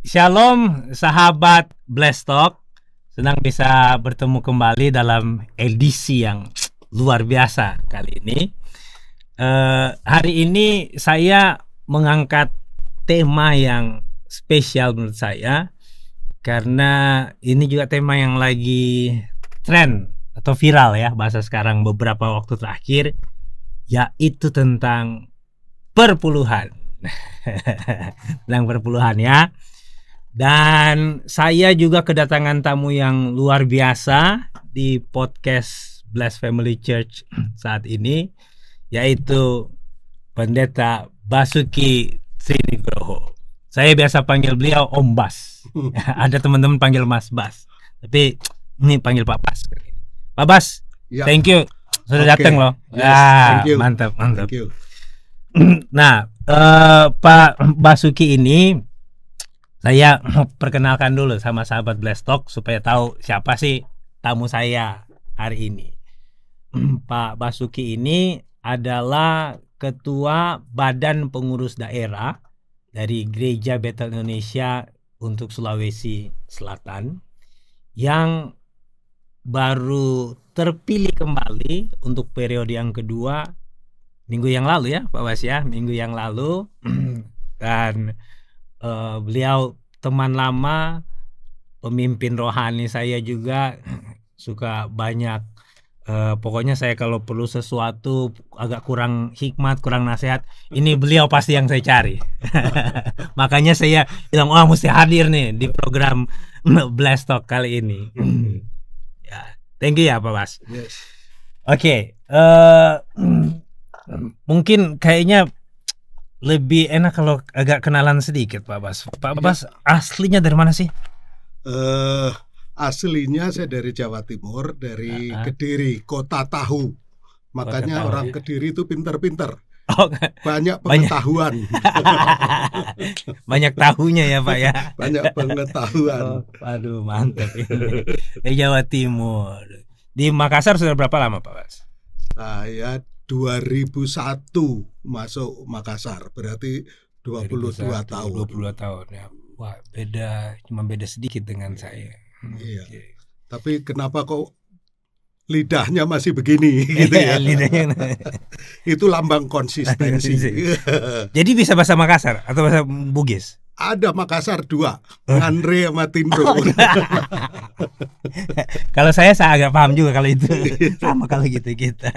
Shalom sahabat Blessed Talk. Senang bisa bertemu kembali dalam edisi yang luar biasa kali ini. Hari ini saya mengangkat tema yang spesial menurut saya, karena ini juga tema yang lagi tren atau viral ya bahasa sekarang beberapa waktu terakhir, yaitu tentang perpuluhan. Tentang perpuluhan ya. Dan saya juga kedatangan tamu yang luar biasa di podcast Blessed Family Church saat ini, yaitu Pendeta Basuki Trinugroho. Saya biasa panggil beliau Om Bas. Ada teman-teman panggil Mas Bas, tapi ini panggil Pak Bas. Pak Bas, ya. Thank you sudah datang loh. Yes, mantap. Thank you. Nah, Pak Basuki ini saya perkenalkan dulu sama sahabat Blessed Talk supaya tahu siapa sih tamu saya hari ini. Pak Basuki ini adalah Ketua Badan Pengurus Daerah dari Gereja Bethel Indonesia untuk Sulawesi Selatan, yang baru terpilih kembali untuk periode yang kedua minggu yang lalu ya Pak Bas ya, minggu yang lalu. Dan beliau teman lama, pemimpin rohani saya juga, suka banyak. Pokoknya saya kalau perlu sesuatu agak kurang hikmat, kurang nasihat, ini beliau pasti yang saya cari. Makanya saya bilang, mesti hadir nih di program Blessed Talk kali ini. Ya, thank you ya Pak Bas. Yes. Oke, mungkin kayaknya lebih enak kalau agak kenalan sedikit Pak Bas. Pak Bas aslinya dari mana sih? Aslinya saya dari Jawa Timur, dari Kediri, kota tahu. Makanya kota orang Kediri itu pinter-pinter. Banyak pengetahuan. Banyak tahunya ya Pak ya. Banyak pengetahuan. Aduh mantap ini. Dari Jawa Timur. Di Makassar sudah berapa lama Pak Bas? Saya 2001 masuk Makassar, berarti 22 tahun. 22 tahun ya. Wah, cuma beda sedikit dengan saya. Iya. Okay. Tapi kenapa kok lidahnya masih begini gitu ya? Lidahnya. Itu lambang konsistensi. Jadi bisa bahasa Makassar atau bahasa Bugis? Ada Makassar 2, Ngandre sama Tindro. Kalau saya agak paham juga kalau itu. Sama kalau gitu kita.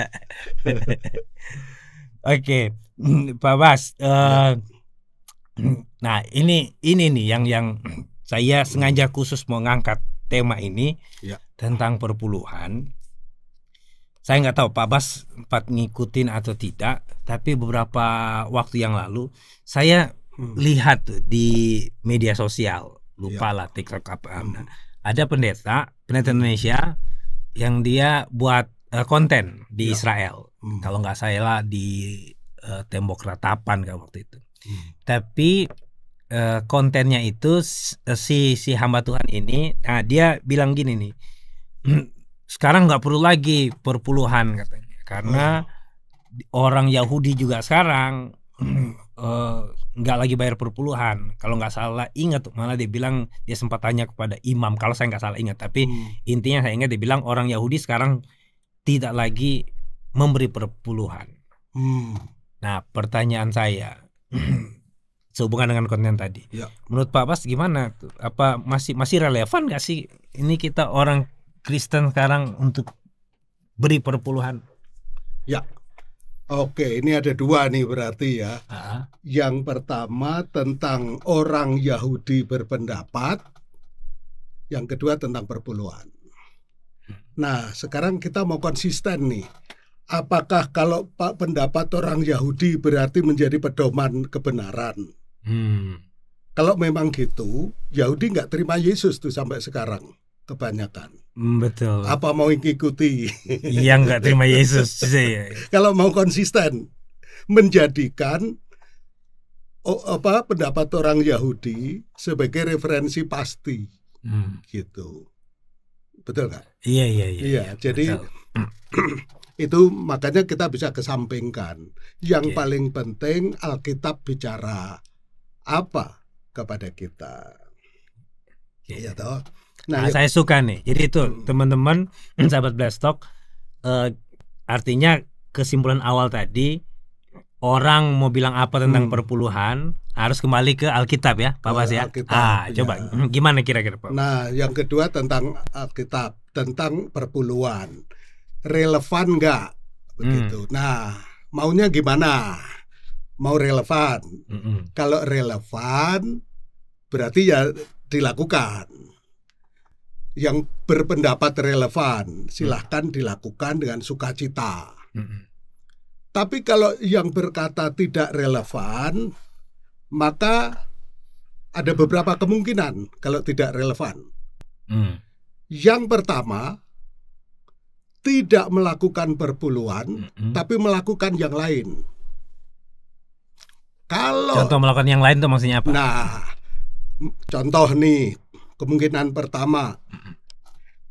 Oke, Pak Bas. Nah, ini nih yang saya sengaja khusus mau ngangkat tema ini tentang perpuluhan. Saya nggak tahu Pak Bas sempat ngikutin atau tidak, tapi beberapa waktu yang lalu saya lihat tuh di media sosial, lupa lah TikTok apa. Ada pendeta Indonesia yang dia buat konten di Israel. Kalau nggak salah di Tembok Ratapan kan waktu itu. Tapi kontennya itu si hamba Tuhan ini, dia bilang gini nih, sekarang nggak perlu lagi perpuluhan katanya, karena orang Yahudi juga sekarang nggak lagi bayar perpuluhan. Kalau nggak salah ingat, malah dia bilang, dia sempat tanya kepada imam, kalau saya nggak salah ingat, tapi intinya saya ingat dia bilang orang Yahudi sekarang tidak lagi memberi perpuluhan. Nah, pertanyaan saya sehubungan dengan konten tadi, menurut Pak Bas gimana? Apa masih relevan nggak sih ini kita orang Kristen sekarang untuk beri perpuluhan? Ya. Oke, ini ada dua nih berarti ya. Yang pertama tentang orang Yahudi berpendapat, yang kedua tentang perpuluhan. Nah, sekarang kita mau konsisten nih. Apakah kalau pendapat orang Yahudi berarti menjadi pedoman kebenaran? Kalau memang gitu, Yahudi nggak terima Yesus tuh sampai sekarang kebanyakan. Betul. Apa mau ngikuti? Yang nggak terima Yesus. Kalau mau konsisten menjadikan pendapat orang Yahudi sebagai referensi pasti, gitu, betul nggak? Iya. Jadi itu makanya kita bisa kesampingkan. Yang paling penting Alkitab bicara apa kepada kita. Ya toh. Nah, saya suka nih. Jadi itu teman-teman sahabat Blesstalk, artinya kesimpulan awal tadi, orang mau bilang apa tentang perpuluhan harus kembali ke Alkitab ya, Pak Bas ya. Coba gimana kira-kira Pak? Nah, yang kedua tentang Alkitab, tentang perpuluhan. Relevan nggak begitu. Nah, maunya gimana? Mau relevan. Kalau relevan berarti ya dilakukan. Yang berpendapat relevan silahkan dilakukan dengan sukacita. Tapi kalau yang berkata tidak relevan, maka ada beberapa kemungkinan kalau tidak relevan. Yang pertama, tidak melakukan perpuluhan, tapi melakukan yang lain. Contoh melakukan yang lain itu maksudnya apa? Nah, contoh nih, kemungkinan pertama,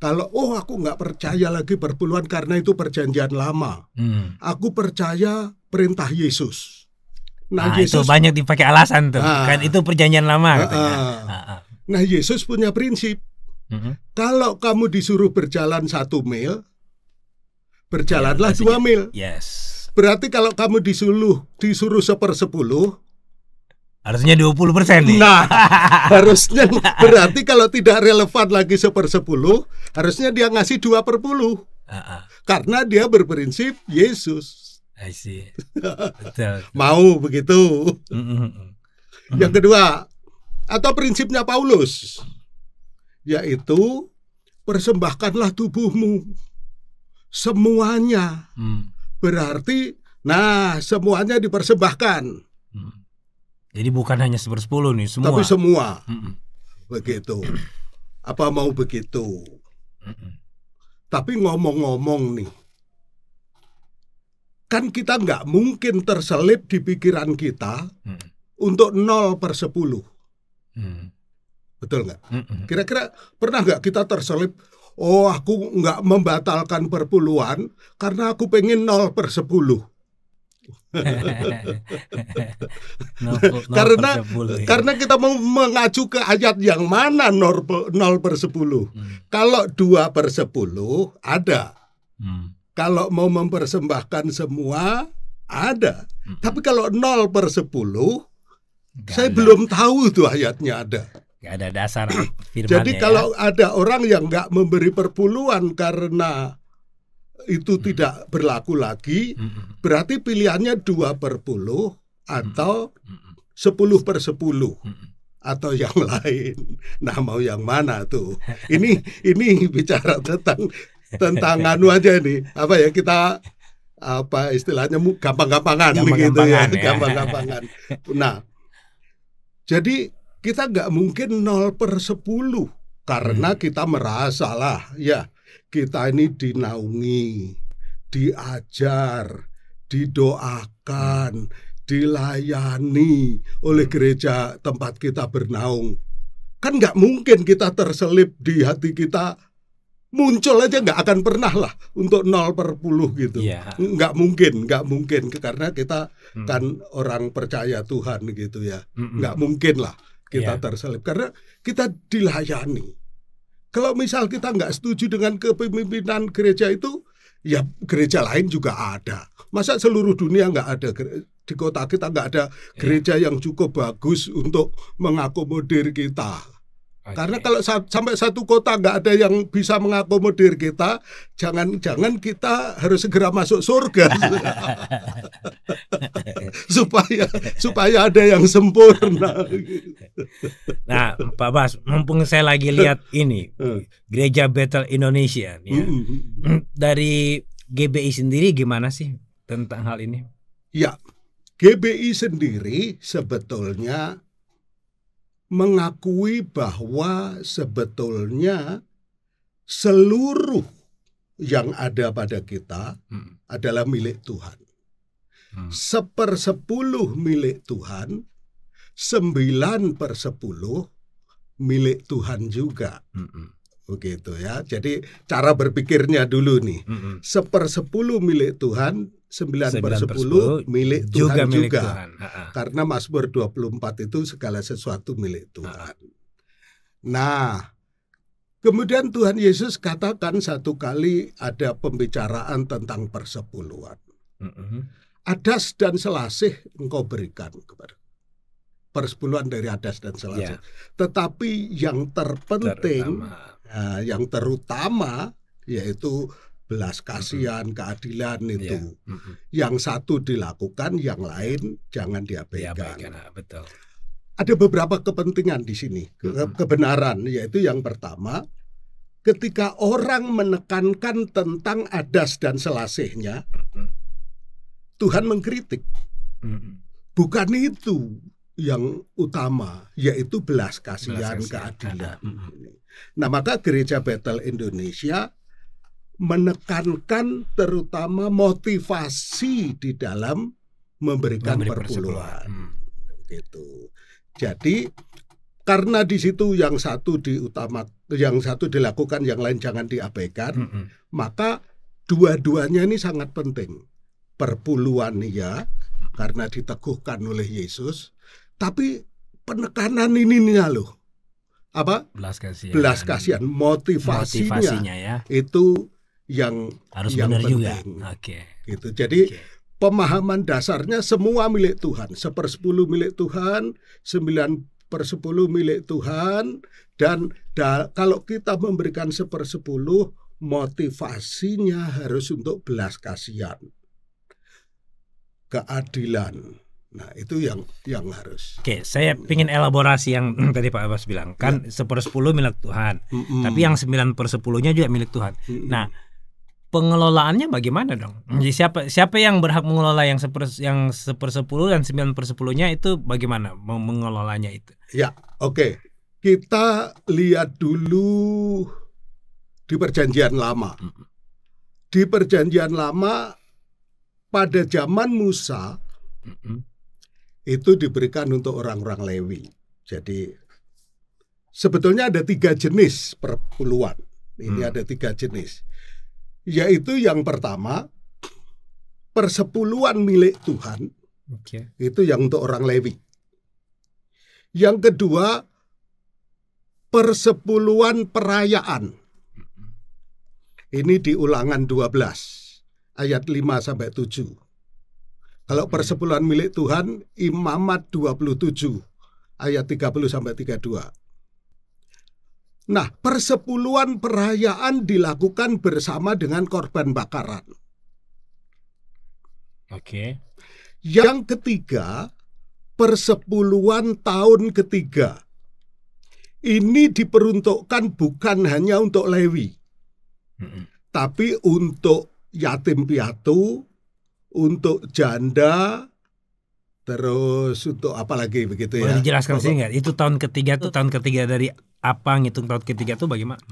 kalau aku nggak percaya lagi perpuluhan karena itu perjanjian lama, aku percaya perintah Yesus. Nah, Yesus, itu banyak dipakai alasan tuh, kan itu perjanjian lama. Nah, Yesus punya prinsip, kalau kamu disuruh berjalan 1 mil, berjalanlah 2 mil. Berarti kalau kamu disuruh 1/10, harusnya 20% nih. Nah, harusnya berarti kalau tidak relevan lagi 1/10, harusnya dia ngasih 2/10. Karena dia berprinsip Yesus. I see. Betul. Mau begitu. Yang kedua, atau prinsipnya Paulus, yaitu persembahkanlah tubuhmu semuanya. Berarti, nah semuanya dipersembahkan. Jadi bukan hanya 1/10 nih, semua. Tapi semua. Begitu. Apa mau begitu? Tapi ngomong-ngomong nih, kan kita nggak mungkin terselip di pikiran kita untuk 0/10. Betul nggak? Kira-kira pernah nggak kita terselip, aku nggak membatalkan perpuluhan karena aku pengen 0/10. Karena kita mau mengacu ke ayat yang mana 0/10. Kalau 2/10 ada. Kalau mau mempersembahkan semua ada. Tapi kalau 0/10, saya belum tahu tuh ayatnya ada. Gak ada dasar firmannya. Jadi kalau ada orang yang nggak memberi perpuluhan karena itu tidak berlaku lagi, berarti pilihannya 2/10 atau 10/10 atau yang lain. Nah, mau yang mana tuh? Ini bicara tentang anu aja nih, apa ya, kita apa istilahnya gampang-gampangan begitu ya, gampang-gampangan. Nah, jadi kita nggak mungkin 0/10 karena kita merasa lah ya, kita ini dinaungi, diajar, didoakan, dilayani oleh gereja tempat kita bernaung. Kan nggak mungkin kita terselip di hati kita, muncul aja nggak akan pernah lah untuk 0/10 gitu. Nggak mungkin karena kita kan orang percaya Tuhan gitu ya. Nggak mungkin lah kita terselip karena kita dilayani. Kalau misal kita nggak setuju dengan kepemimpinan gereja itu, ya gereja lain juga ada. Masa seluruh dunia nggak ada, di kota kita nggak ada gereja yang cukup bagus untuk mengakomodir kita. Karena kalau sampai satu kota nggak ada yang bisa mengakomodir kita, jangan-jangan kita harus segera masuk surga supaya ada yang sempurna. Nah, Pak Bas, mumpung saya lagi lihat ini Gereja Bethel Indonesia, ya. Dari GBI sendiri gimana sih tentang hal ini? Ya, GBI sendiri sebetulnya mengakui bahwa sebetulnya seluruh yang ada pada kita adalah milik Tuhan. 1/10 milik Tuhan, 9/10 milik Tuhan juga. Begitu ya. Jadi cara berpikirnya dulu nih. 1/10 milik Tuhan, 9/10 milik Tuhan juga. Karena Mazmur 24 itu segala sesuatu milik Tuhan. Nah, kemudian Tuhan Yesus katakan satu kali ada pembicaraan tentang persepuluhan. Adas dan selasih engkau berikan kepada persepuluhan dari adas dan selasih. Tetapi yang terpenting, yang terutama yaitu belas kasihan, keadilan itu. Yang satu dilakukan, yang lain jangan diabaikan. Betul. Ada beberapa kepentingan di sini, kebenaran, yaitu yang pertama, ketika orang menekankan tentang adas dan selasihnya, Tuhan mengkritik. Bukan itu yang utama, yaitu belas kasihan, keadilan. Nah, maka Gereja Bethel Indonesia menekankan terutama motivasi di dalam memberi perpuluhan. Gitu. Jadi karena di situ yang satu yang satu dilakukan, yang lain jangan diabaikan, maka dua-duanya ini sangat penting. Perpuluhan ya, karena diteguhkan oleh Yesus, tapi penekanan ininya loh. Apa? Belas kasihan, motivasinya ya. Itu yang harus yang benar penting. juga. Gitu. Jadi pemahaman dasarnya semua milik Tuhan. 1/10 milik Tuhan, 9/10 milik Tuhan, dan kalau kita memberikan 1/10, motivasinya harus untuk belas kasihan, keadilan. Nah, itu yang harus. Saya ingin elaborasi yang tadi Pak Abbas bilang. Kan 1/10 milik Tuhan, tapi yang 9/10-nya juga milik Tuhan. Nah, pengelolaannya bagaimana dong? Jadi siapa yang berhak mengelola yang 1/10 dan 9/10-nya itu bagaimana mengelolanya itu? Ya, oke. Kita lihat dulu di Perjanjian Lama. Di Perjanjian Lama pada zaman Musa itu diberikan untuk orang-orang Lewi. Jadi sebetulnya ada 3 jenis perpuluhan. Ini ada 3 jenis. Yaitu yang pertama, persepuluhan milik Tuhan. Itu yang untuk orang Lewi. Yang kedua, persepuluhan perayaan. Ini di Ulangan 12 ayat 5-7. Kalau persepuluhan milik Tuhan, Imamat 27 ayat 30-32. Nah, persepuluhan perayaan dilakukan bersama dengan korban bakaran. Yang ketiga, persepuluhan tahun ketiga. Ini diperuntukkan bukan hanya untuk Lewi, tapi untuk yatim piatu, untuk janda, terus untuk apa lagi begitu ya? Boleh dijelaskan sih nggak? Itu tahun ketiga tuh tahun ketiga dari apa, ngitung tahun ketiga tuh bagaimana?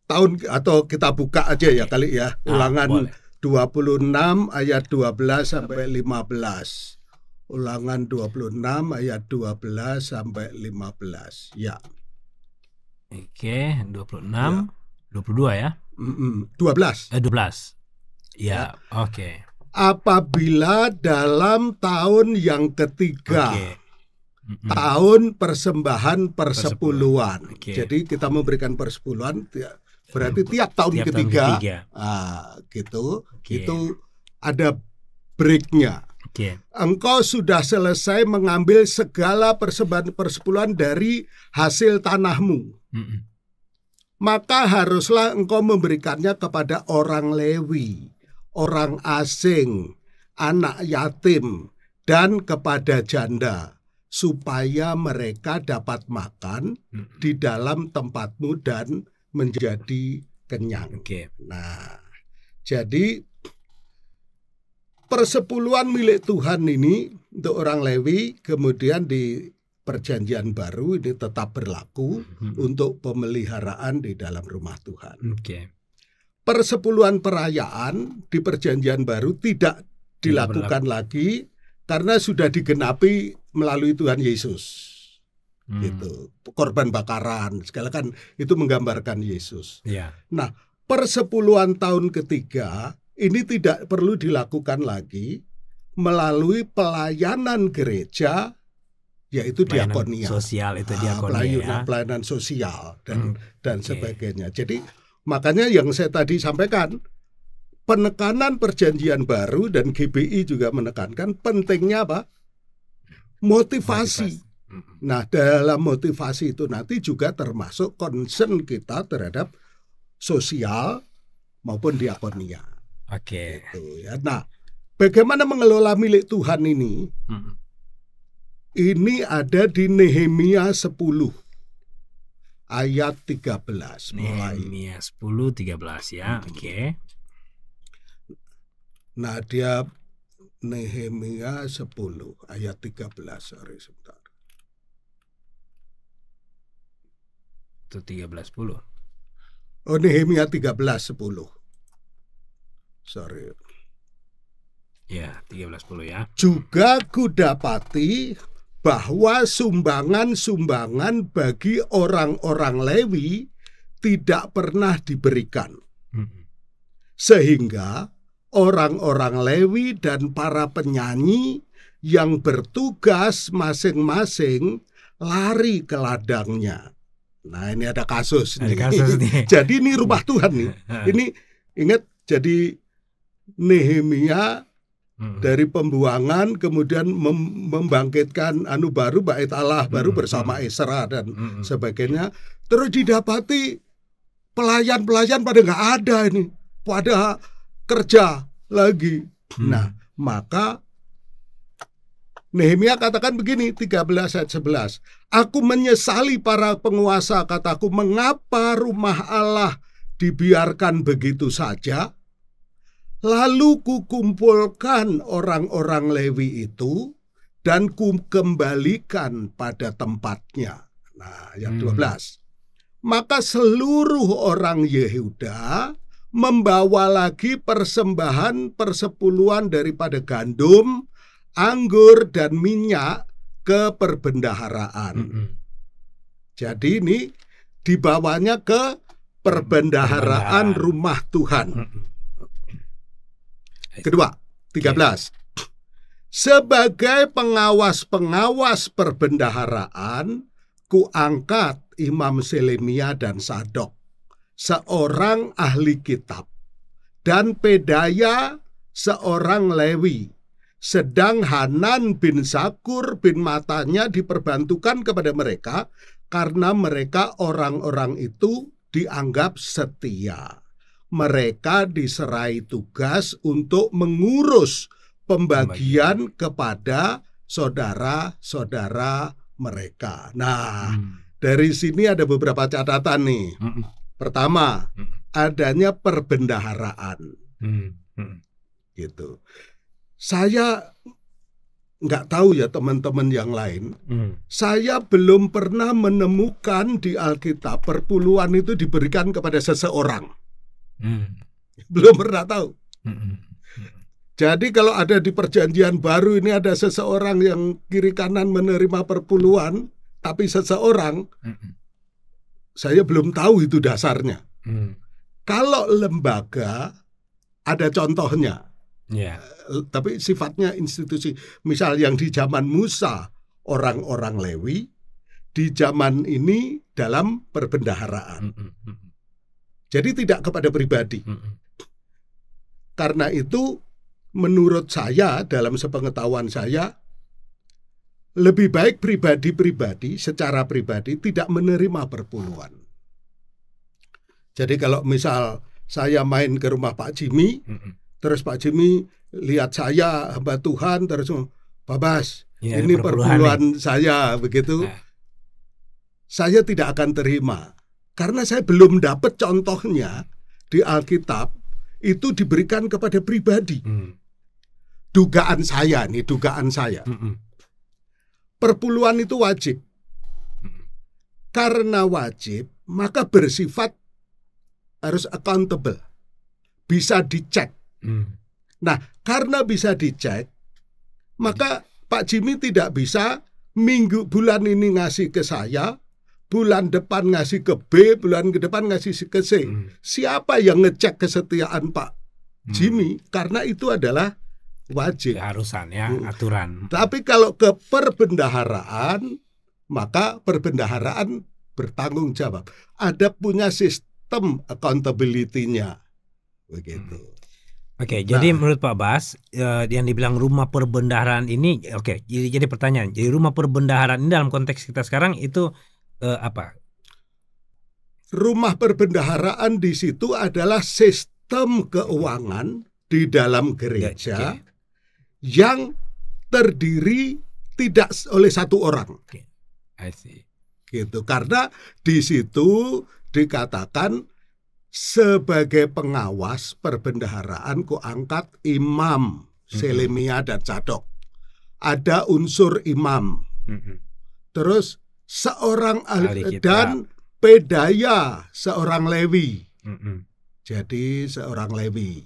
Tahun atau kita buka aja ya kali ya. Ulangan 26 ayat 12-15. Ulangan 26 ayat 12-15. Ya. 26, 22 ya? 12. 12. Ya, Apabila dalam tahun yang ketiga, tahun persembahan persepuluhan. Jadi kita memberikan persepuluhan, berarti tiap tahun ketiga. Gitu. Itu ada breaknya. Engkau sudah selesai mengambil segala persembahan persepuluhan dari hasil tanahmu. Maka haruslah engkau memberikannya kepada orang Lewi, orang asing, anak yatim, dan kepada janda, supaya mereka dapat makan di dalam tempatmu dan menjadi kenyang. Nah, jadi persepuluhan milik Tuhan ini untuk orang Lewi, kemudian di Perjanjian Baru ini tetap berlaku untuk pemeliharaan di dalam rumah Tuhan. Persepuluhan perayaan di Perjanjian Baru tidak dilakukan lagi karena sudah digenapi melalui Tuhan Yesus. Gitu. Korban bakaran, segala kan itu menggambarkan Yesus. Nah, persepuluhan tahun ketiga ini tidak perlu dilakukan lagi melalui pelayanan gereja yaitu diakonia. Sosial itu diakonia, pelayanan sosial dan sebagainya. Jadi makanya yang saya tadi sampaikan, penekanan Perjanjian Baru dan GBI juga menekankan pentingnya apa? Motivasi. Nah, dalam motivasi itu nanti juga termasuk concern kita terhadap sosial maupun diakonia. Oke. Gitu, ya. Nah, bagaimana mengelola milik Tuhan ini? Ini ada di Nehemia 10 ayat 13 mulai. Nehemia 10:13 ya. Oke. Nah, dia Nehemia 10 ayat 13. Sorry sebentar. Itu 13:10. Oh, Nehemia 13:10. Sorry. Ya, 13:10 ya. Juga kudapati bahwa sumbangan-sumbangan bagi orang-orang Lewi tidak pernah diberikan. Sehingga orang-orang Lewi dan para penyanyi yang bertugas masing-masing lari ke ladangnya. Nah, ini ada kasus nih. Jadi ini rumah Tuhan nih. Ini ingat, jadi Nehemia dari pembuangan kemudian membangkitkan baru bait Allah baru bersama Esra dan sebagainya. Terus didapati pelayan-pelayan pada nggak ada ini, pada kerja lagi. Nah, maka Nehemia katakan begini, 13 ayat 11. Aku menyesali para penguasa, kataku, mengapa rumah Allah dibiarkan begitu saja? Lalu kukumpulkan orang-orang Lewi itu dan kukembalikan pada tempatnya. Nah, ayat 12. Maka seluruh orang Yehuda membawa lagi persembahan persepuluhan daripada gandum, anggur, dan minyak ke perbendaharaan. Jadi ini dibawanya ke perbendaharaan rumah Tuhan. Kedua, 13. Sebagai pengawas-pengawas perbendaharaan, kuangkat Imam Selemia dan Sadok, seorang ahli kitab, dan Pedaya, seorang Lewi. Sedang Hanan bin Zakur bin Matanya diperbantukan kepada mereka, karena mereka orang-orang itu dianggap setia. Mereka diserai tugas untuk mengurus pembagian kepada saudara-saudara mereka. Nah, dari sini ada beberapa catatan nih. Pertama, adanya perbendaharaan. Gitu. Saya nggak tahu ya teman-teman yang lain. Saya belum pernah menemukan di Alkitab perpuluhan itu diberikan kepada seseorang. Belum pernah tahu. Jadi kalau ada di Perjanjian Baru ini ada seseorang yang kiri kanan menerima perpuluhan, tapi seseorang, saya belum tahu itu dasarnya. Kalau lembaga ada contohnya, tapi sifatnya institusi. Misal yang di zaman Musa orang-orang Lewi, di zaman ini dalam perbendaharaan. Jadi tidak kepada pribadi. Karena itu menurut saya, dalam sepengetahuan saya, lebih baik pribadi-pribadi secara pribadi tidak menerima perpuluhan. Jadi kalau misal saya main ke rumah Pak Jimmy, terus Pak Jimmy lihat saya hamba Tuhan, terus Pak Bas, ini perpuluhan saya, begitu, saya tidak akan terima. Karena saya belum dapat contohnya di Alkitab itu diberikan kepada pribadi. Dugaan saya nih, dugaan saya. Perpuluhan itu wajib. Karena wajib, maka bersifat harus accountable. Bisa dicek. Nah, karena bisa dicek, maka Pak Jimmy tidak bisa bulan ini ngasih ke saya, bulan depan ngasih ke B, bulan ke depan ngasih ke C. Siapa yang ngecek kesetiaan Pak Jimmy? Karena itu adalah wajib. Keharusan ya, aturan. Tapi kalau ke perbendaharaan, maka perbendaharaan bertanggung jawab. Ada punya sistem accountability-nya. Begitu. Oke, jadi menurut Pak Bas, yang dibilang rumah perbendaharaan ini, jadi pertanyaan, jadi rumah perbendaharaan ini dalam konteks kita sekarang itu apa? Rumah perbendaharaan di situ adalah sistem keuangan di dalam gereja yang terdiri tidak oleh satu orang. I see. Gitu, karena di situ dikatakan sebagai pengawas perbendaharaan kuangkat imam, Selemia dan Zadok. Ada unsur imam. Terus seorang dan Pedaya, seorang Lewi. Jadi seorang Lewi.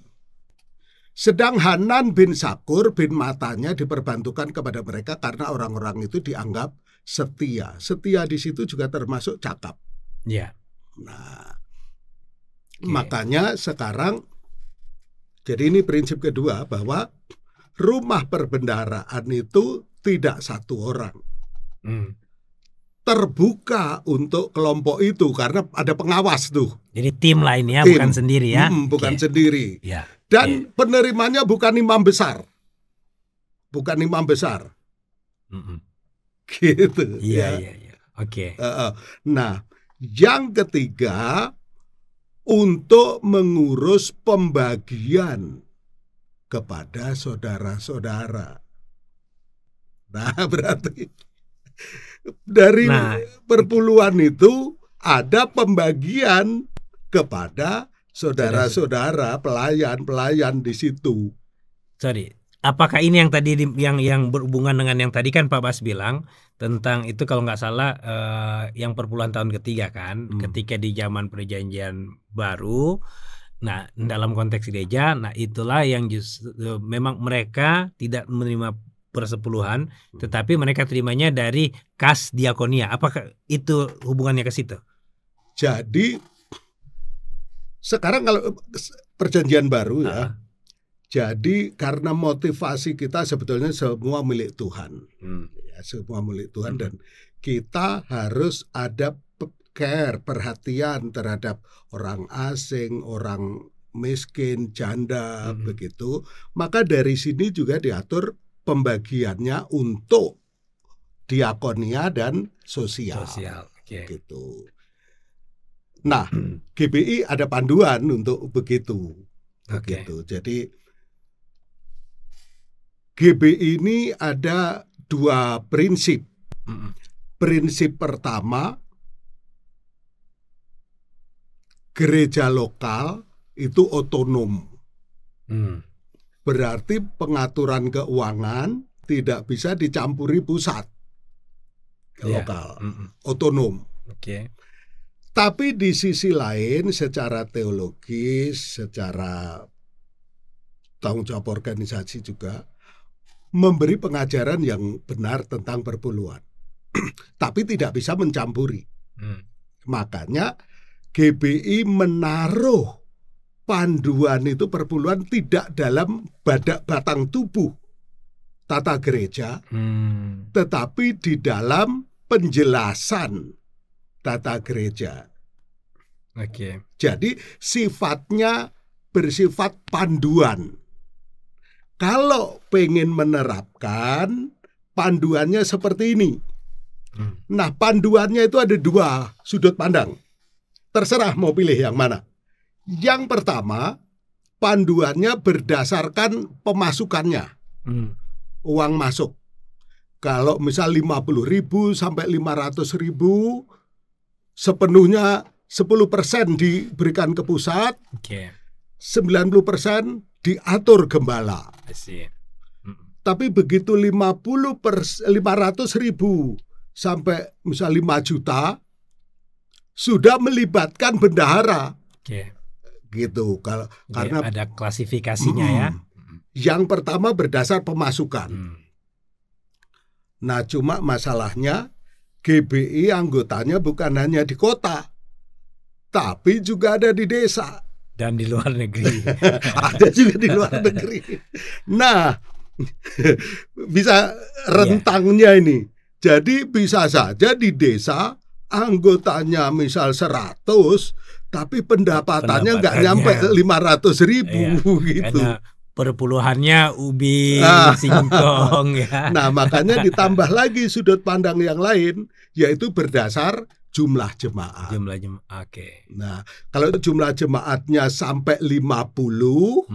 Sedang Hanan bin Sakur bin Matanya diperbantukan kepada mereka karena orang-orang itu dianggap setia. Setia di situ juga termasuk cakap. Ya. Nah, makanya sekarang, jadi ini prinsip kedua, bahwa rumah perbendaharaan itu tidak satu orang. Terbuka untuk kelompok itu karena ada pengawas tuh. Jadi tim lain ya, bukan sendiri ya. Bukan sendiri. Ya. Dan penerimanya bukan imam besar. Bukan imam besar. Gitu. Iya. Oke. Nah, yang ketiga, untuk mengurus pembagian kepada saudara-saudara. Nah, berarti dari perpuluhan itu ada pembagian kepada saudara-saudara, pelayan-pelayan di situ. Sorry, apakah ini yang tadi yang berhubungan dengan yang tadi kan Pak Bas bilang tentang itu, kalau nggak salah yang perpuluhan tahun ketiga kan, ketika di zaman perjanjian baru. Nah, dalam konteks gereja, nah itulah yang justru memang mereka tidak menerima persepuluhan, tetapi mereka terimanya dari kas diakonia. Apakah itu hubungannya ke situ? Jadi sekarang kalau perjanjian baru ya, jadi karena motivasi kita sebetulnya semua milik Tuhan, ya, semua milik Tuhan, dan kita harus ada care, perhatian terhadap orang asing, orang miskin, janda, begitu. Maka dari sini juga diatur pembagiannya untuk diakonia dan sosial. Gitu. Nah, GBI ada panduan untuk begitu. Begitu. Jadi GBI ini ada dua prinsip. Prinsip pertama, gereja lokal itu otonom. Berarti pengaturan keuangan tidak bisa dicampuri pusat. Lokal, otonom. Tapi di sisi lain, secara teologis, secara tanggung jawab organisasi juga, memberi pengajaran yang benar tentang perpuluhan. Tapi tidak bisa mencampuri. Makanya GBI menaruh panduan itu perpuluhan tidak dalam batang tubuh tata gereja, tetapi di dalam penjelasan tata gereja. Jadi sifatnya bersifat panduan. Kalau pengen menerapkan, panduannya seperti ini. Nah, panduannya itu ada dua sudut pandang. Terserah mau pilih yang mana. Yang pertama, panduannya berdasarkan pemasukannya. Uang masuk. Kalau misal 50.000 sampai 500.000, sepenuhnya 10% diberikan ke pusat, 90% diatur gembala. Tapi begitu 500.000 sampai misal 5 juta, sudah melibatkan bendahara. Gitu. Karena ada klasifikasinya ya. Yang pertama berdasar pemasukan. Nah, cuma masalahnya GBI anggotanya bukan hanya di kota, tapi juga ada di desa. Dan di luar negeri. Ada juga di luar negeri. Nah, bisa rentangnya ini. Jadi bisa saja di desa anggotanya misal 100, tapi pendapatannya nggak nyampe 500.000 gitu. Karena perpuluhannya ubi, singkong ya. Nah, makanya ditambah lagi sudut pandang yang lain, yaitu berdasar jumlah jemaat. Oke. Nah, kalau jumlah jemaatnya sampai 50,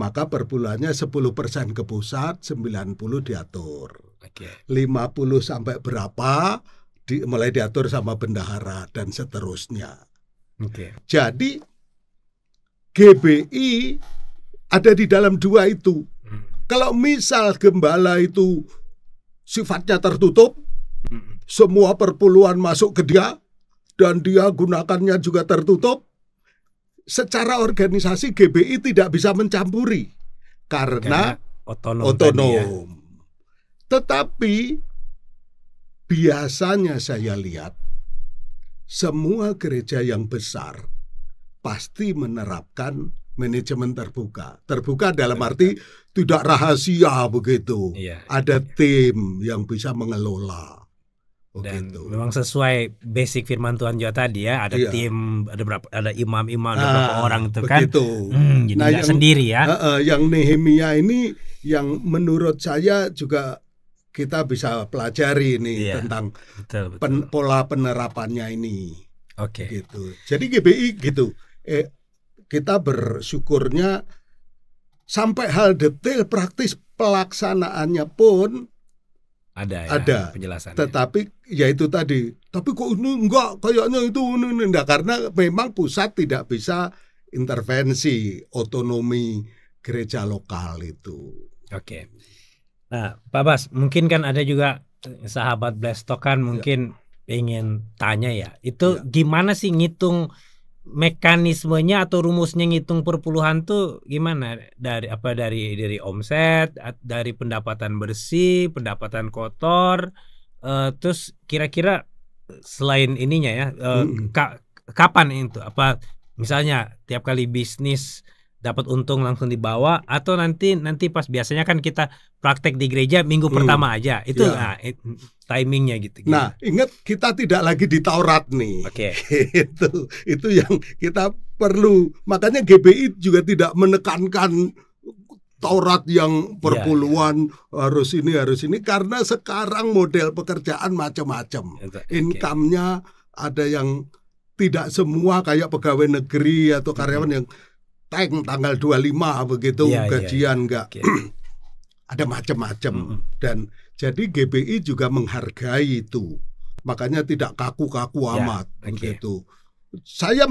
maka perpuluhannya 10% ke pusat, 90 diatur. 50 sampai berapa mulai diatur sama bendahara dan seterusnya. Jadi GBI ada di dalam dua itu. Kalau misal gembala itu sifatnya tertutup, semua perpuluhan masuk ke dia dan dia gunakannya juga tertutup, secara organisasi GBI tidak bisa mencampuri karena otonom. Tetapi biasanya saya lihat semua gereja yang besar pasti menerapkan manajemen terbuka. Terbuka dalam arti tidak rahasia begitu. Ada tim yang bisa mengelola. Dan memang sesuai basic firman Tuhan juga tadi ya, ada tim, ada imam-imam, ada beberapa orang itu kan. Jadi nggak sendiri ya. Yang Nehemia ini yang menurut saya juga kita bisa pelajari ini tentang pola penerapannya ini. Gitu. Jadi GBI gitu. Kita bersyukurnya sampai hal detail praktis pelaksanaannya pun ada penjelasannya. Tetapi ya itu tadi. Tapi kok ini enggak, kayaknya itu enggak, karena memang pusat tidak bisa intervensi otonomi gereja lokal itu. Nah, Pak Bas, mungkin kan ada juga sahabat Blesstalk kan mungkin ingin tanya ya, itu gimana sih ngitung mekanismenya atau rumusnya ngitung perpuluhan tuh gimana? Dari omset, dari pendapatan bersih, pendapatan kotor, terus kira-kira selain ininya ya, kapan itu? Apa misalnya tiap kali bisnis dapat untung langsung dibawa, atau nanti pas biasanya kan kita praktek di gereja minggu pertama aja itu timingnya gitu. Nah, ingat kita tidak lagi di Taurat nih. Itu yang kita perlu. Makanya GBI juga tidak menekankan Taurat yang perpuluhan harus ini karena sekarang model pekerjaan macam-macam. Income-nya ada yang tidak semua kayak pegawai negeri atau karyawan yang tanggal 25 begitu gajian enggak. Ada macam-macam. Dan jadi GBI juga menghargai itu. Makanya tidak kaku-kaku amat begitu. Saya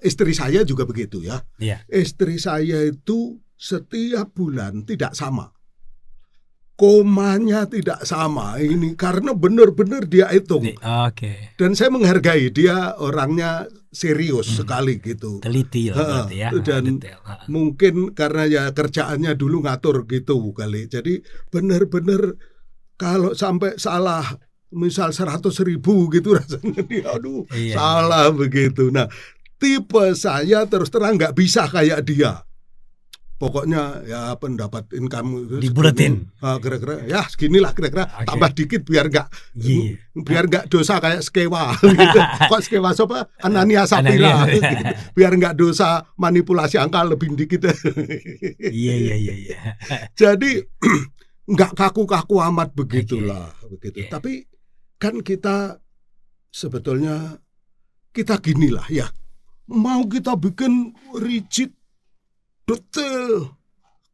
istri saya juga begitu ya. Istri saya itu setiap bulan tidak sama. Komanya tidak sama ini karena benar-benar dia hitung. Dan saya menghargai dia, orangnya serius sekali gitu. Teliti ya. Dan mungkin karena ya kerjaannya dulu ngatur gitu kali. Jadi benar-benar kalau sampai salah misal 100.000 gitu rasanya dia salah begitu. Nah, tipe saya terus terang nggak bisa kayak dia. Pokoknya ya pendapat income dibulatin. Kira-kira ya seginilah kira-kira, tambah dikit biar nggak dosa kayak Skewa gitu. Kok Skewa siapa? Anania Sapira gitu. Biar nggak dosa manipulasi angka lebih dikit. Jadi nggak kaku-kaku amat begitulah begitu. Tapi kan kita sebetulnya kita ginilah ya. Mau kita bikin rigid detail,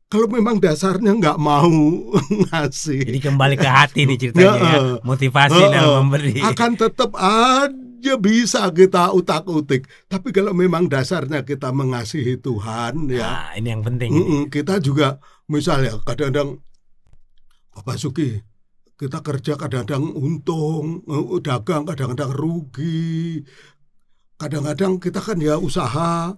kalau memang dasarnya nggak mau ngasih. Jadi kembali ke hati nih ceritanya motivasi dalam memberi. Akan tetap aja bisa kita utak-utik. Tapi kalau memang dasarnya kita mengasihi Tuhan ya. Ini yang penting. Kita juga misalnya kadang-kadang Bapak Suki, kita kerja kadang-kadang untung, dagang kadang-kadang rugi. Kadang-kadang kita kan ya usaha,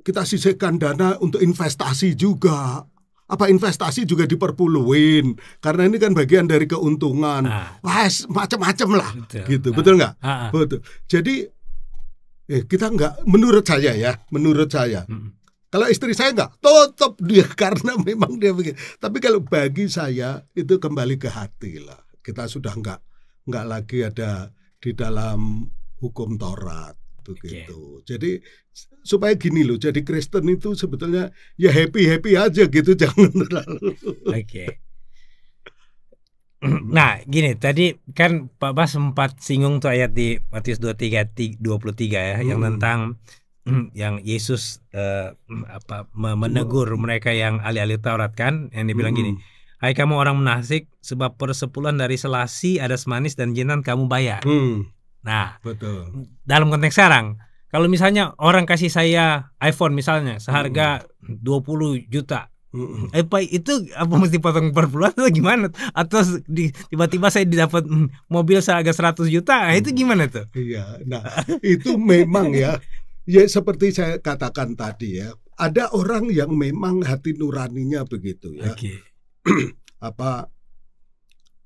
kita sisihkan dana untuk investasi juga. Apa investasi juga diperpuluhin? Karena ini kan bagian dari keuntungan. Wah, macam-macam lah. Betul. Gitu, betul nggak? Betul. Jadi Kita enggak, menurut saya. Kalau istri saya enggak, tetap dia karena memang dia begini. Tapi kalau bagi saya itu kembali ke hati lah. Kita sudah enggak lagi ada di dalam hukum Taurat begitu. Jadi supaya gini loh, jadi Kristen itu sebetulnya ya happy aja gitu, jangan terlalu. Nah, gini, tadi kan Pak Bas sempat singgung tuh ayat di Matius 23 ya, yang tentang yang Yesus menegur mereka yang ahli-ahli Taurat kan, yang dibilang gini, hai kamu orang munafik, sebab persepuluhan dari selasi, adas manis dan jinan kamu bayar. Nah, betul. Dalam konteks sekarang, kalau misalnya orang kasih saya iPhone misalnya seharga 20 juta, itu apa mesti potong per bulan atau gimana? Atau tiba-tiba saya dapat mobil seharga 100 juta, itu gimana tuh? Iya, nah itu memang ya seperti saya katakan tadi ya, ada orang yang memang hati nuraninya begitu ya.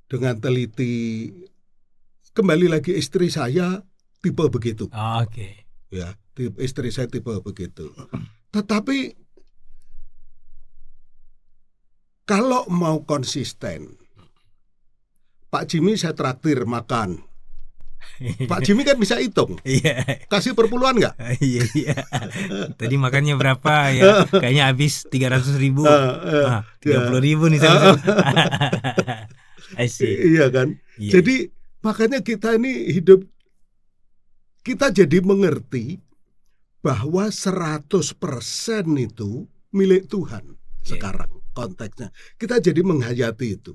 Dengan teliti, kembali lagi istri saya tipe begitu. Ya, istri saya tipe begitu. Tetapi kalau mau konsisten, Pak Jimmy saya traktir makan. Pak Jimmy kan bisa hitung. Kasih perpuluhan nggak? Iya. Tadi makannya berapa ya? Kayaknya habis 300.000. 30.000 nih saya. Iya kan? Jadi makanya kita ini hidup, kita jadi mengerti bahwa 100% itu milik Tuhan sekarang. Konteksnya kita jadi menghayati itu.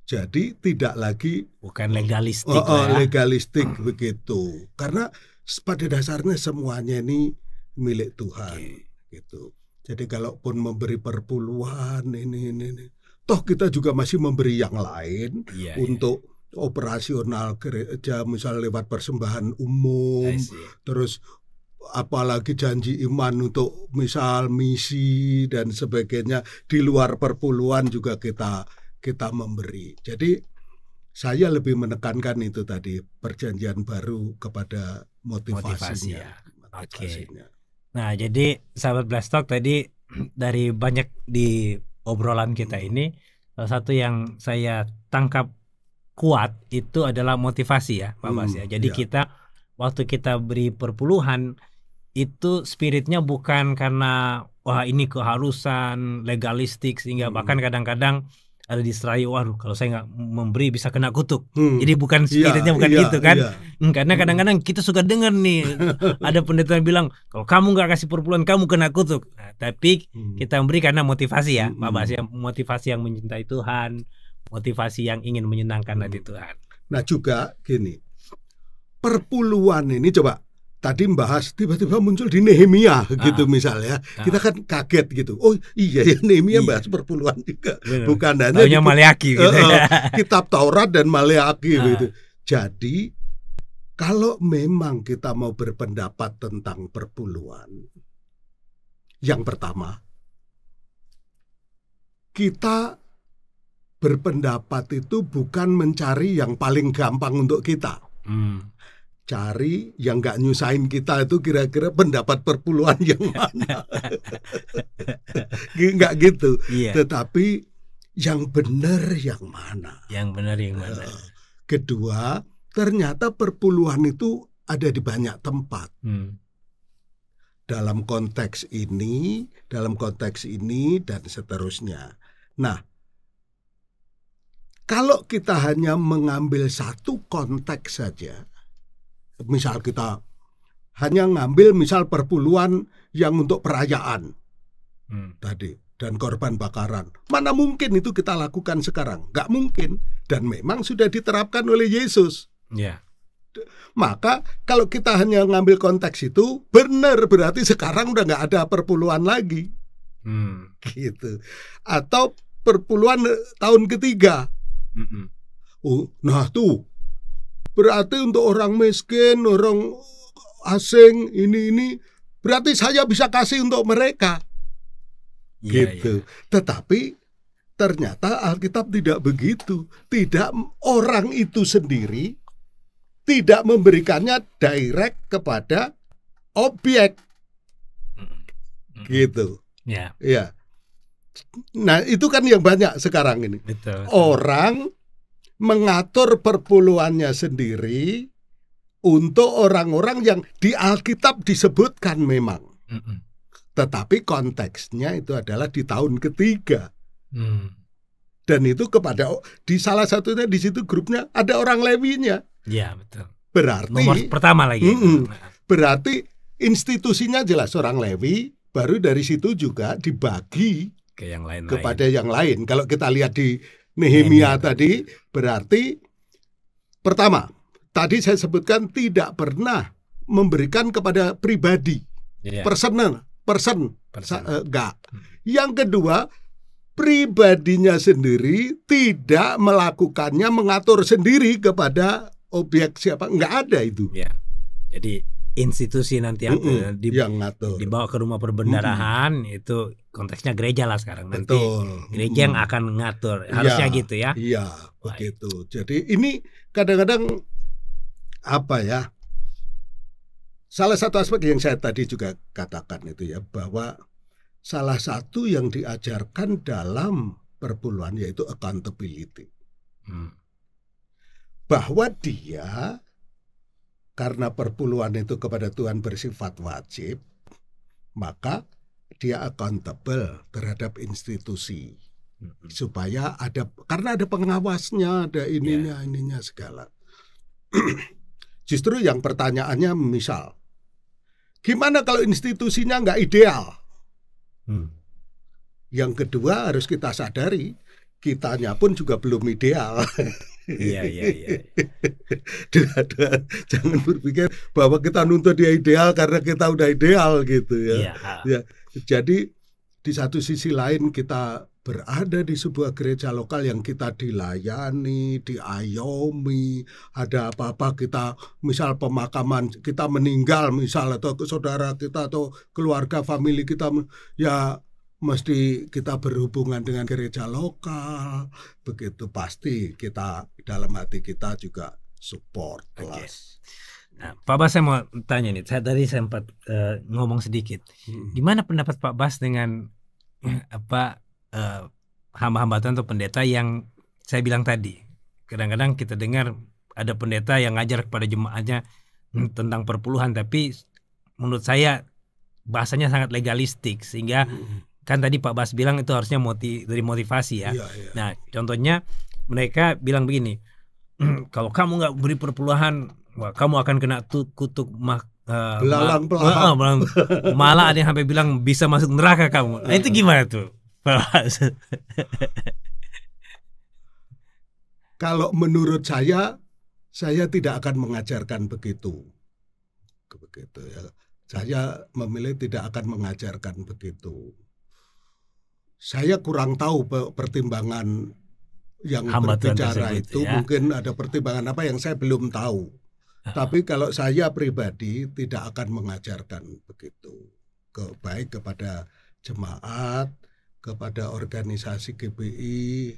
Jadi tidak lagi bukan legalistik legalistik begitu, karena pada dasarnya semuanya ini milik Tuhan gitu. Jadi kalaupun memberi perpuluhan ini toh kita juga masih memberi yang lain untuk operasional gereja, misalnya lewat persembahan umum, terus apalagi janji iman untuk misal misi dan sebagainya. Di luar perpuluhan juga kita memberi. Jadi saya lebih menekankan itu tadi, perjanjian baru kepada motivasinya. Nah, jadi sahabat Blesstalk, tadi dari banyak di obrolan kita ini, salah satu yang saya tangkap kuat itu adalah motivasi ya Pak Bas ya. Jadi kita waktu kita beri perpuluhan itu spiritnya bukan karena wah ini keharusan legalistik, sehingga bahkan kadang-kadang ada distraksi, waduh kalau saya nggak memberi bisa kena kutuk. Jadi bukan spiritnya gitu kan. Karena kadang-kadang kita suka dengar nih ada pendeta yang bilang kalau kamu nggak kasih perpuluhan kamu kena kutuk. Nah, tapi kita memberi karena motivasi ya Pak Bas ya, motivasi yang mencintai Tuhan, motivasi yang ingin menyenangkan hati Tuhan. Nah juga gini, perpuluhan ini coba tadi membahas tiba-tiba muncul di Nehemia gitu misalnya, kita kan kaget gitu. Oh iya ya, Nehemia bahas perpuluhan juga. Bukan hanya Maleaki gitu kitab Taurat dan Maleaki gitu. Jadi kalau memang kita mau berpendapat tentang perpuluhan, yang pertama kita berpendapat itu bukan mencari yang paling gampang untuk kita. Cari yang gak nyusahin kita, itu kira-kira pendapat perpuluhan yang mana. Nggak gitu. Tetapi yang benar yang mana. Kedua, ternyata perpuluhan itu ada di banyak tempat. Dalam konteks ini dan seterusnya. Nah, kalau kita hanya mengambil satu konteks saja, misal kita hanya ngambil misal perpuluhan yang untuk perayaan tadi dan korban bakaran, mana mungkin itu kita lakukan sekarang? Nggak mungkin, dan memang sudah diterapkan oleh Yesus. Maka kalau kita hanya ngambil konteks itu, benar, berarti sekarang udah nggak ada perpuluhan lagi, gitu. Atau perpuluhan tahun ketiga. Nah tuh berarti untuk orang miskin, orang asing, ini berarti saya bisa kasih untuk mereka, gitu. Tetapi ternyata Alkitab tidak begitu. Tidak, orang itu sendiri tidak memberikannya direct kepada objek, gitu. Ya. Ya. Nah, itu kan yang banyak sekarang ini. Betul. Orang mengatur perpuluhannya sendiri untuk orang-orang yang di Alkitab disebutkan memang. Tetapi konteksnya itu adalah di tahun ketiga. Dan itu kepada, di salah satunya di situ grupnya ada orang Lewinya. Ya, betul. Berarti nomor pertama lagi. Berarti institusinya jelas orang Lewi, baru dari situ juga dibagi ke yang lain, kepada yang lain. Kalau kita lihat di Nehemia tadi, berarti pertama, tadi saya sebutkan tidak pernah memberikan kepada pribadi, person, enggak. Yang kedua, pribadinya sendiri tidak melakukannya, mengatur sendiri kepada objek siapa, enggak ada itu. Ya. Jadi institusi nanti yang ngatur, dibawa ke rumah perbendaharaan, itu konteksnya gereja lah sekarang. Nanti gereja yang akan ngatur, harusnya gitu ya. Iya, begitu. Jadi ini kadang-kadang apa ya, salah satu aspek yang saya tadi juga katakan itu ya, bahwa salah satu yang diajarkan dalam perpuluhan yaitu accountability. Bahwa dia, karena perpuluhan itu kepada Tuhan bersifat wajib, maka dia accountable terhadap institusi. Supaya ada, karena ada pengawasnya, ada ininya segala. Justru yang pertanyaannya misal, gimana kalau institusinya nggak ideal? Yang kedua harus kita sadari, kitanya pun juga belum ideal. Iya. Jangan berpikir bahwa kita nuntut dia ideal karena kita udah ideal gitu ya. Ya. Jadi di satu sisi lain kita berada di sebuah gereja lokal yang kita dilayani, diayomi, ada apa-apa kita, misal pemakaman kita meninggal misal, atau saudara kita atau keluarga famili kita, ya mesti kita berhubungan dengan gereja lokal, begitu pasti kita dalam hati kita juga support. Nah, Pak Bas, saya mau tanya nih, saya tadi sempat ngomong sedikit. Gimana pendapat Pak Bas dengan hamba-hamba Tuhan atau pendeta yang saya bilang tadi? Kadang-kadang kita dengar ada pendeta yang ngajar kepada jemaatnya tentang perpuluhan, tapi menurut saya bahasanya sangat legalistik, sehingga kan tadi Pak Bas bilang itu harusnya dari motivasi ya. Nah, contohnya mereka bilang begini, kalau kamu nggak beri perpuluhan, wah, kamu akan kena kutuk belalang. Malah ada yang sampai bilang bisa masuk neraka kamu. Nah, itu gimana tuh, Pak Bas? Kalau menurut saya tidak akan mengajarkan begitu ya. Saya memilih tidak akan mengajarkan begitu. Saya kurang tahu pertimbangan yang hamba berbicara itu ya. Mungkin ada pertimbangan apa yang saya belum tahu. Tapi kalau saya pribadi tidak akan mengajarkan begitu. Baik kepada jemaat, kepada organisasi GBI.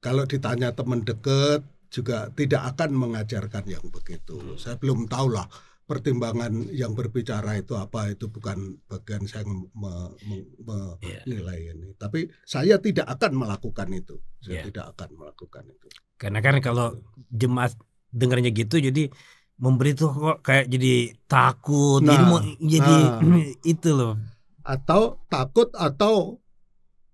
Kalau ditanya teman dekat juga tidak akan mengajarkan yang begitu. Saya belum tahu lah pertimbangan yang berbicara itu apa, itu bukan bagian saya menilai ini. Tapi saya tidak akan melakukan itu. Tidak akan melakukan itu. Karena kan kalau jemaat dengarnya gitu, jadi memberi tuh kok kayak jadi takut. Jadi itu loh. Atau takut atau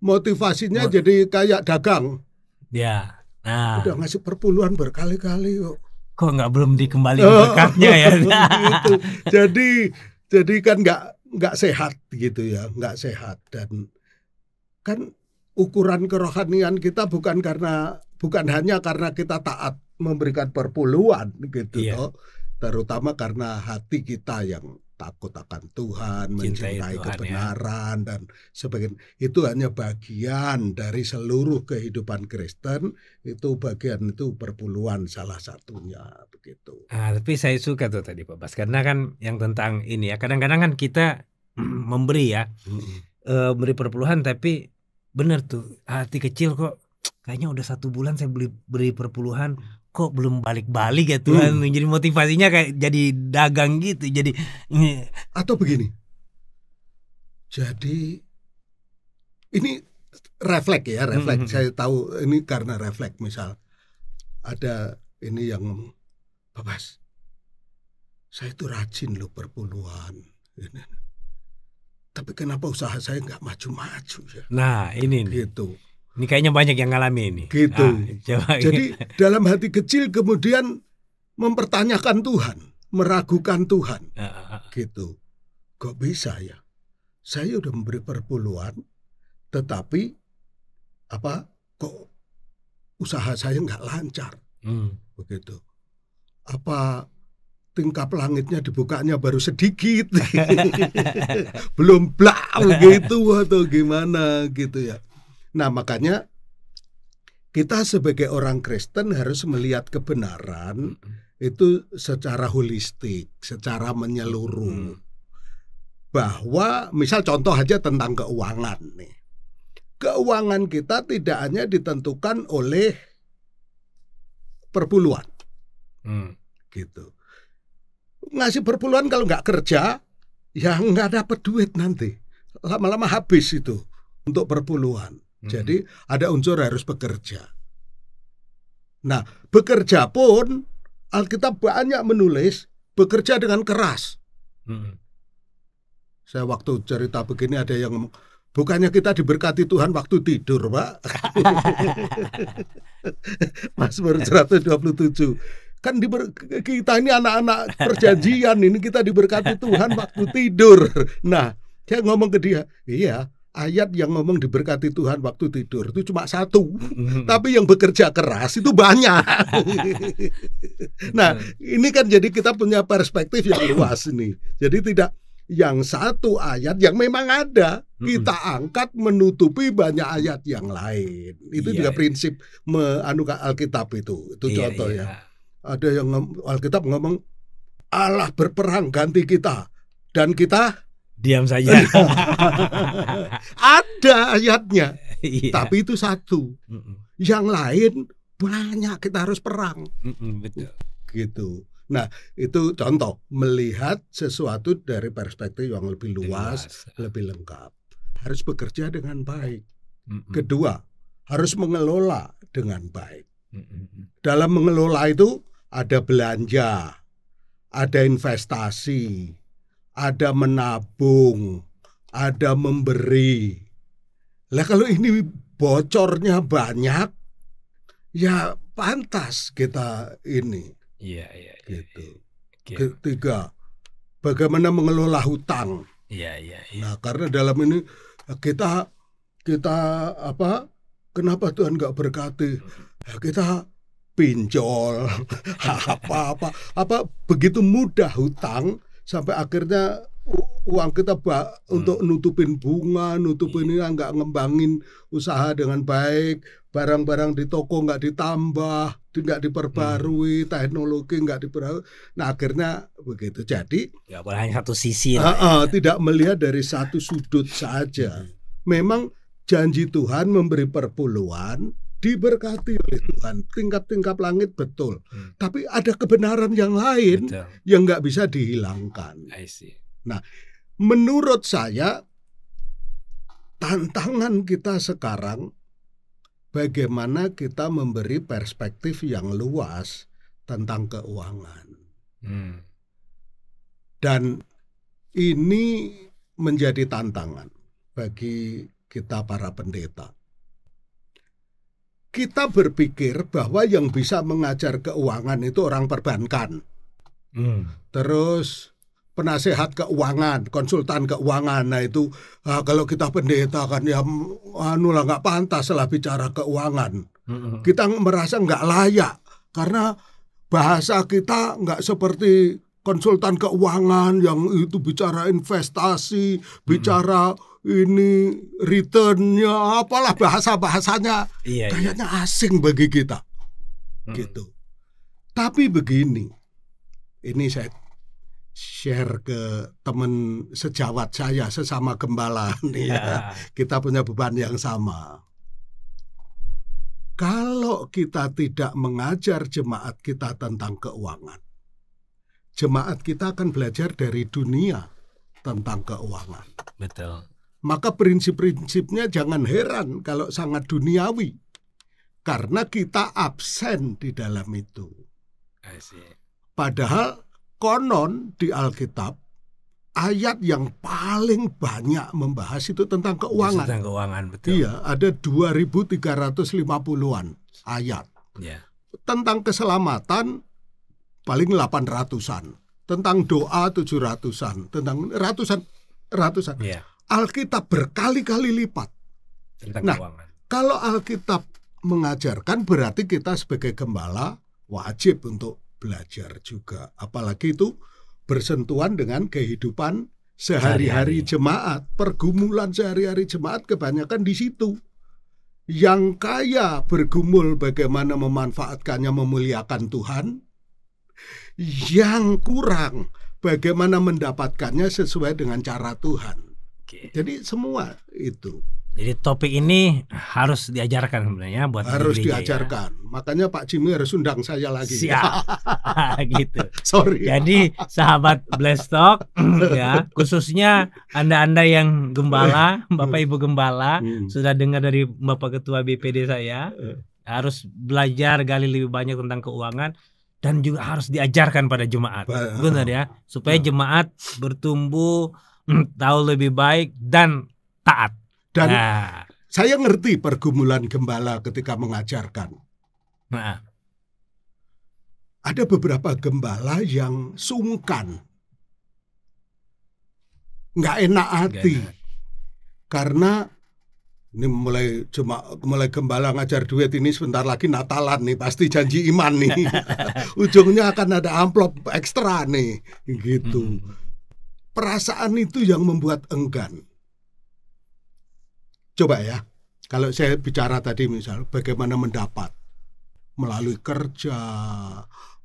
motivasinya jadi kayak dagang. Ya. Nah. Udah ngasih perpuluhan berkali-kali kok nggak belum dikembalikan berkatnya ya. Gitu. Jadi kan nggak sehat gitu ya, nggak sehat. Dan kan ukuran kerohanian kita bukan hanya karena kita taat memberikan perpuluhan gitu toh, terutama karena hati kita yang takut akan Tuhan, mencintai kebenaran dan sebagainya. Itu hanya bagian dari seluruh kehidupan Kristen. Itu bagian itu perpuluhan salah satunya begitu. Tapi saya suka tuh tadi Pak Bas, karena kan yang tentang ini ya, kadang-kadang kan kita memberi ya, beri perpuluhan, tapi benar tuh hati kecil kok kayaknya udah 1 bulan saya beri perpuluhan kok belum balik-balik ya Tuhan. Jadi motivasinya kayak jadi dagang gitu. Jadi atau begini. Jadi ini refleks ya, refleks. Saya tahu ini karena refleks. Misal ada ini yang ngomong, Pak Bas, saya itu rajin loh perpuluhan. Tapi kenapa usaha saya nggak maju-maju ya? Nah ini gitu. Ini kayaknya banyak yang ngalami ini. Gitu. Jadi dalam hati kecil kemudian mempertanyakan Tuhan, meragukan Tuhan. Gitu. Kok bisa ya? Saya udah memberi perpuluhan, tetapi kok usaha saya nggak lancar. Begitu. Apa tingkap langitnya dibukanya baru sedikit, belum blak begitu atau gimana gitu ya. Nah makanya kita sebagai orang Kristen harus melihat kebenaran itu secara holistik, secara menyeluruh. Bahwa misal contoh aja tentang keuangan nih. Keuangan kita tidak hanya ditentukan oleh perpuluhan. Gitu. Ngasih perpuluhan kalau nggak kerja, ya nggak dapat duit nanti. Lama-lama habis itu untuk perpuluhan. Jadi ada unsur harus bekerja. Nah, bekerja pun Alkitab banyak menulis bekerja dengan keras. Saya waktu cerita begini ada yang ngomong, bukannya kita diberkati Tuhan waktu tidur, Pak. Mazmur 127. Kan kita ini anak-anak perjanjian, ini kita diberkati Tuhan waktu tidur. Nah, saya ngomong ke dia, iya, ayat yang ngomong diberkati Tuhan waktu tidur itu cuma satu. Tapi yang bekerja keras itu banyak. Nah, ini kan jadi kita punya perspektif yang luas nih. Jadi tidak yang satu ayat yang memang ada kita angkat menutupi banyak ayat yang lain. Itu juga prinsip meanukan Alkitab itu contoh ya. Ada yang Alkitab ngomong Allah berperang ganti kita dan kita diam saja. Ada ayatnya, tapi itu satu. Yang lain banyak kita harus perang. Betul. Gitu. Nah, itu contoh melihat sesuatu dari perspektif yang lebih luas, lebih lengkap. Harus bekerja dengan baik. Kedua, harus mengelola dengan baik. Dalam mengelola itu ada belanja, ada investasi, ada menabung, ada memberi. Lah kalau ini bocornya banyak, ya pantas kita ini. Iya. Gitu. Ketiga, bagaimana mengelola hutang. Iya. Nah, karena dalam ini kita kenapa Tuhan nggak berkati? Ya, kita pinjol apa begitu mudah hutang sampai akhirnya uang kita untuk nutupin bunga, nutupin ini nggak ngembangin usaha dengan baik, barang-barang di toko nggak ditambah, nggak diperbarui, teknologi nggak diperbarui. Nah akhirnya begitu. Jadi nggak boleh hanya satu sisi. Tidak melihat dari satu sudut saja. Memang janji Tuhan memberi perpuluhan, diberkati oleh Tuhan, tingkap-tingkap langit betul. Tapi ada kebenaran yang lain yang nggak bisa dihilangkan. Nah, menurut saya tantangan kita sekarang bagaimana kita memberi perspektif yang luas tentang keuangan. Dan ini menjadi tantangan bagi kita para pendeta. Kita berpikir bahwa yang bisa mengajar keuangan itu orang perbankan. Terus penasehat keuangan, konsultan keuangan. Nah itu kalau kita pendeta kan ya nggak pantas lah bicara keuangan. Kita merasa nggak layak karena bahasa kita nggak seperti konsultan keuangan yang itu bicara investasi, bicara ini returnnya, apalah bahasanya kayaknya asing bagi kita, gitu. Tapi begini, ini saya share ke teman sejawat saya, sesama gembala nih ya. Kita punya beban yang sama. Kalau kalau kita tidak mengajar jemaat kita tentang keuangan, jemaat kita akan belajar dari dunia tentang keuangan. Betul. Maka prinsip-prinsipnya jangan heran kalau sangat duniawi, karena kita absen di dalam itu. Padahal konon di Alkitab, ayat yang paling banyak membahas itu tentang keuangan. Tentang keuangan, betul. Iya, ada 2.350-an ayat. Yeah. Tentang keselamatan paling 800-an. Tentang doa 700-an. Tentang ratusan. Yeah. Alkitab berkali-kali lipat tentang keuangan. Kalau Alkitab mengajarkan, berarti kita sebagai gembala wajib untuk belajar juga. Apalagi itu bersentuhan dengan kehidupan sehari-hari jemaat. Pergumulan sehari-hari jemaat kebanyakan di situ. Yang kaya bergumul bagaimana memanfaatkannya memuliakan Tuhan. Yang kurang bagaimana mendapatkannya sesuai dengan cara Tuhan. Jadi semua itu. Jadi topik ini harus diajarkan sebenarnya buat harus gereja, diajarkan. Ya? Makanya Pak Jimmy harus undang saya lagi. Siap. Gitu. Sorry. Jadi sahabat Blesstalk ya, khususnya Anda-anda yang gembala, Bapak Ibu gembala, sudah dengar dari Bapak Ketua BPD saya, harus belajar gali lebih banyak tentang keuangan dan juga harus diajarkan pada jemaat. Benar ya, supaya jemaat bertumbuh, tahu lebih baik dan taat. Dan saya ngerti pergumulan gembala ketika mengajarkan. Ada beberapa gembala yang sungkan, nggak enak hati, karena ini mulai gembala ngajar duit ini sebentar lagi Natalan nih, pasti janji iman nih, ujungnya akan ada amplop ekstra nih, gitu. Perasaan itu yang membuat enggan. Coba ya, kalau saya bicara tadi misal bagaimana mendapat melalui kerja,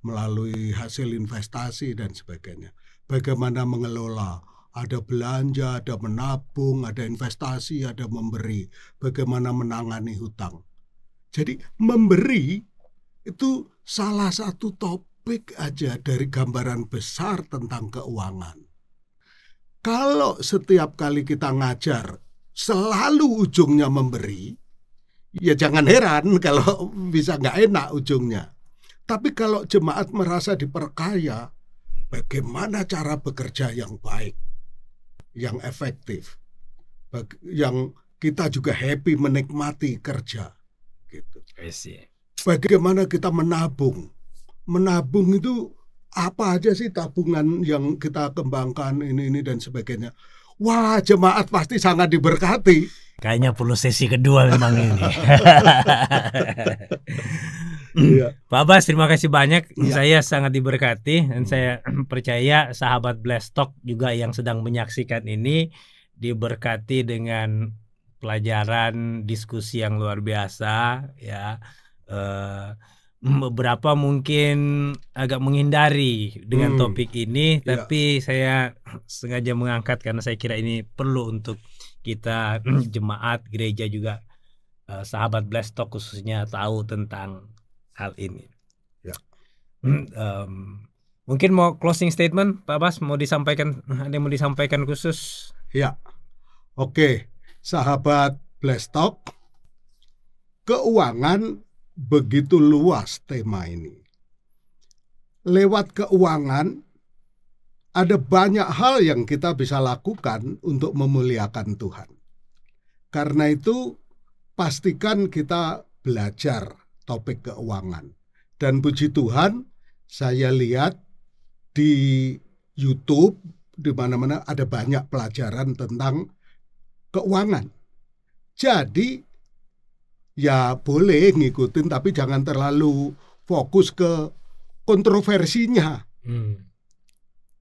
melalui hasil investasi dan sebagainya. Bagaimana mengelola, ada belanja, ada menabung, ada investasi, ada memberi. Bagaimana menangani hutang. Jadi memberi itu salah satu topik aja dari gambaran besar tentang keuangan. Kalau setiap kali kita ngajar selalu ujungnya memberi, ya jangan heran kalau bisa nggak enak ujungnya. Tapi kalau jemaat merasa diperkaya, bagaimana cara bekerja yang baik, yang efektif, yang kita juga happy menikmati kerja, gitu. Bagaimana kita menabung? Menabung itu apa aja sih tabungan yang kita kembangkan ini dan sebagainya. Wah, jemaat pasti sangat diberkati. Kayaknya perlu sesi kedua memang ini. Pak Bas, terima kasih banyak. Saya sangat diberkati dan saya percaya sahabat Blesstalk juga yang sedang menyaksikan ini diberkati dengan pelajaran diskusi yang luar biasa ya. Beberapa mungkin agak menghindari dengan topik ini, tapi saya sengaja mengangkat karena saya kira ini perlu untuk kita jemaat gereja juga, sahabat Blesstalk khususnya tahu tentang hal ini. Mungkin mau closing statement, Pak Bas, mau disampaikan, ada yang mau disampaikan khusus? Ya, oke, sahabat Blesstalk, keuangan begitu luas tema ini. Lewat keuangan ada banyak hal yang kita bisa lakukan untuk memuliakan Tuhan. Karena itu pastikan kita belajar topik keuangan. Dan puji Tuhan, saya lihat di YouTube di mana-mana ada banyak pelajaran tentang keuangan. Jadi ya boleh ngikutin, tapi jangan terlalu fokus ke kontroversinya.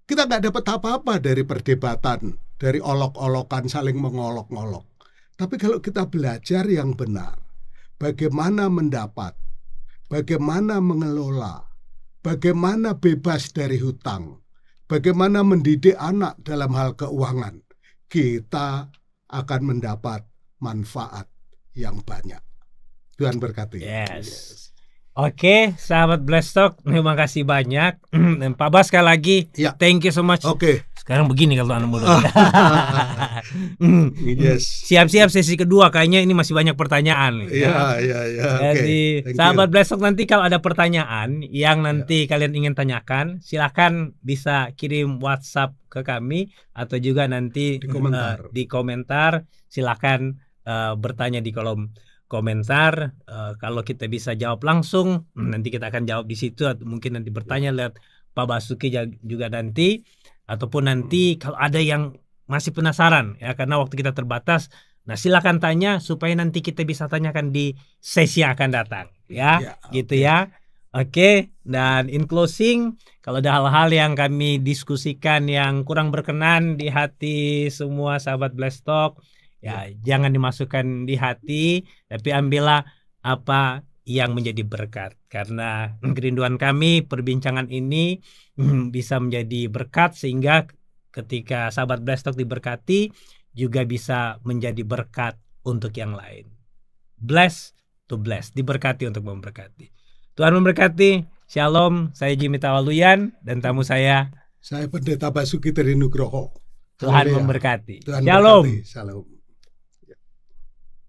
Kita nggak dapat apa-apa dari perdebatan, dari olok-olokan, saling mengolok-olok. Tapi kalau kita belajar yang benar, bagaimana mendapat, bagaimana mengelola, bagaimana bebas dari hutang, bagaimana mendidik anak dalam hal keuangan, kita akan mendapat manfaat yang banyak. Tuhan berkati. Yes. Oke, sahabat Blessed Talk, terima kasih banyak. Dan Pak Bas sekali lagi, Ya. thank you so much. Oke. Sekarang begini kalau anak muda. Yes. Siap-siap sesi kedua, kayaknya ini masih banyak pertanyaan. Iya. Jadi Thank sahabat you. Blessed Talk, nanti kalau ada pertanyaan yang nanti kalian ingin tanyakan, silakan bisa kirim WhatsApp ke kami atau juga nanti Di komentar. Silakan bertanya di kolom komentar. Kalau kita bisa jawab langsung, nanti kita akan jawab di situ, atau mungkin nanti bertanya lihat Pak Basuki juga nanti, ataupun nanti kalau ada yang masih penasaran ya, karena waktu kita terbatas. Nah, silakan tanya supaya nanti kita bisa tanyakan di sesi yang akan datang ya, gitu ya. Oke, dan in closing, kalau ada hal-hal yang kami diskusikan yang kurang berkenan di hati semua sahabat Blessed Talk, ya jangan dimasukkan di hati, tapi ambillah apa yang menjadi berkat. Karena kerinduan kami perbincangan ini bisa menjadi berkat, sehingga ketika sahabat Blessed Talk diberkati, juga bisa menjadi berkat untuk yang lain. Bless to bless, diberkati untuk memberkati. Tuhan memberkati. Shalom, saya Jimmy Tawaluyan dan tamu saya Pendeta Basuki Trinugroho. Tuhan memberkati. Tuhan Shalom. memberkati. Shalom.